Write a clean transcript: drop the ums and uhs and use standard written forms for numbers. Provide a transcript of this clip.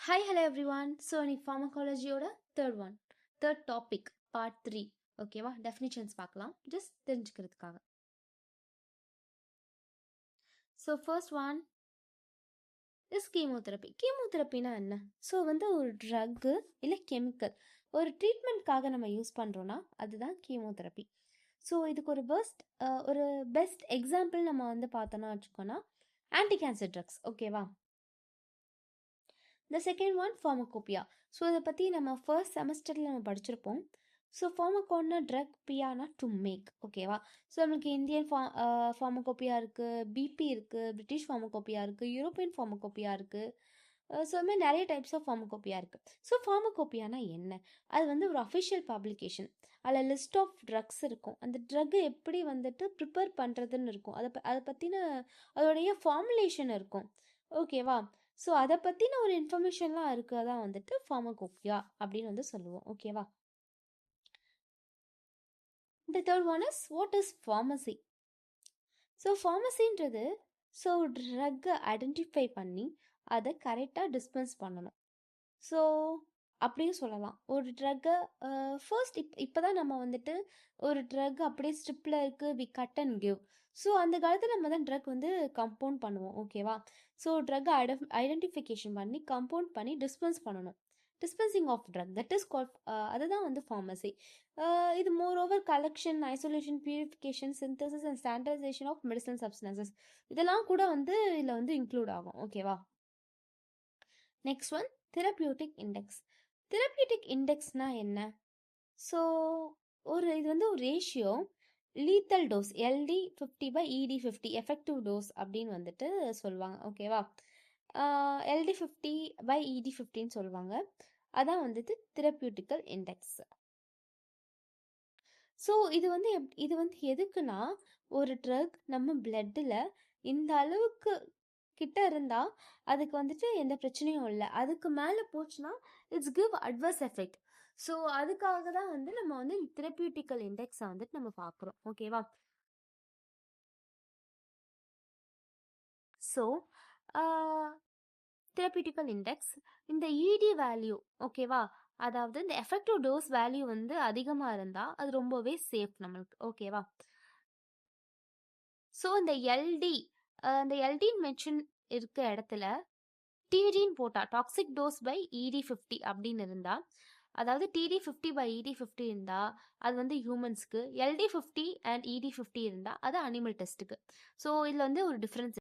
Hi, hello everyone. So, இன்னைக்கு pharmacology-யோட third topic, part 3. ஓகேவா? definitions பார்க்கலாம். just தெரிஞ்சுக்கிறதுக்காக. So, first one is chemotherapy. chemotherapy-னா என்ன? ஸோ ஒரு ட்ரக்கு இல்லை கெமிக்கல் ஒரு ட்ரீட்மெண்ட்காக நம்ம யூஸ் பண்ணுறோன்னா அதுதான் கீமோதெரப்பி. ஸோ இதுக்கு ஒரு பெஸ்ட் எக்ஸாம்பிள் நம்ம பார்த்தோன்னா வச்சுக்கோன்னா ஆன்டி கேன்சர் ட்ரக்ஸ். ஓகேவா? The second one pharmacopoeia. So இதை பற்றி நம்ம ஃபர்ஸ்ட் செமஸ்டரில் நம்ம படிச்சிருப்போம். ஸோ ஃபார்மகோன்னா ட்ரக், பியானா டு மேக். ஓகேவா? ஸோ நம்மளுக்கு இந்தியன் ஃபார்மகோப்பியா இருக்குது, பிபி இருக்குது, பிரிட்டிஷ் ஃபார்மகோப்பியா இருக்குது, யூரோப்பியன் ஃபார்மகோப்பியா இருக்குது. ஸோ இது மாதிரி நிறைய டைப்ஸ் ஆஃப் ஃபார்மகோப்பியா இருக்குது. ஸோ ஃபார்மகோப்பியானா என்ன? அது ஒரு அஃபிஷியல் பப்ளிகேஷன். அதில் லிஸ்ட் ஆஃப் ட்ரக்ஸ் இருக்கும். அந்த ட்ரக்கு எப்படி ப்ரிப்பேர் பண்ணுறதுன்னு இருக்கும். அதை பற்றின அதோடைய ஃபார்முலேஷன் இருக்கும். ஓகேவா? ஸோ அதை பற்றின ஒரு இன்ஃபர்மேஷன்லாம் இருக்கிறதான் ஃபார்மகோப்பியா அப்படின்னு சொல்லுவோம். ஓகேவா? The third one is what is pharmacy? So ஃபார்மசின்றது ட்ரக்கை ஐடென்டிஃபை பண்ணி அதை கரெக்டாக டிஸ்பென்ஸ் பண்ணணும். ஸோ அப்படியும் சொல்லலாம். ஒரு ட்ரக்கை ஃபர்ஸ்ட் இப்போ தான் நம்ம ஒரு ட்ரக் அப்படியே ஸ்ட்ரிப்பில் இருக்குது, we cut and give. So அந்த காலத்தில் நம்ம தான் ட்ரக் கம்பவுண்ட் பண்ணுவோம். ஓகேவா? ஸோ ட்ரக்கை ஐடென்டிஃபிகேஷன் பண்ணி கம்பவுண்ட் பண்ணி டிஸ்பென்ஸ் பண்ணணும். Dispensing of drug, that is called, அதுதான் ஃபார்மசி. இது more over collection, isolation, purification, synthesis and standardisation of medicinal substances இதெல்லாம் கூட இதில் இன்க்ளூட் ஆகும். ஓகேவா? Next one therapeutic index. Therapeutic இண்டெக்ஸ்னால் என்ன? ஸோ இது ஒரு ratio, lethal dose LD 50/ED 50 effective dose அப்படின்னு சொல்லுவாங்க. ஓகேவா? LD 50/ED 50ன்னு சொல்லுவாங்க. அதான் தெரபியூட்டிக்கல் இண்டெக்ஸ். ஸோ இது எதுக்குன்னா, ஒரு ட்ரக் நம்ம பிளட்டில் இந்த அளவுக்கு கிட்ட இருந்தால் அதுக்கு எந்த பிரச்சனையும் இல்லை. அதுக்கு மேலே போச்சுன்னா it's give adverse effect. So அதுக்காக தான் நம்ம தெரபியூட்டிக்கல் இண்டெக்ஸை நம்ம பார்க்குறோம். ஓகேவா? ஸோ தெரபியூட்டிக்கல் இண்டெக்ஸ், இந்த ED வேல்யூ, ஓகேவா, அதாவது இந்த எஃபெக்டிவ் டோஸ் வேல்யூ அதிகமாக இருந்தால் அது ரொம்பவே சேஃப் நம்மளுக்கு. ஓகேவா? ஸோ இந்த எல்டின்னு மென்ஷன் இருக்க இடத்துல TDன்னு போட்டால், டாக்ஸிக் டோஸ் பை ED 50 அப்படின்னு இருந்தால், அதாவது TD 50/ED 50 இருந்தால் அது ஹியூமன்ஸ்க்கு, LD 50 அண்ட் ED 50 இருந்தால் அது அனிமல் டெஸ்ட்டுக்கு. ஸோ இதில் ஒரு டிஃப்ரென்ஸ்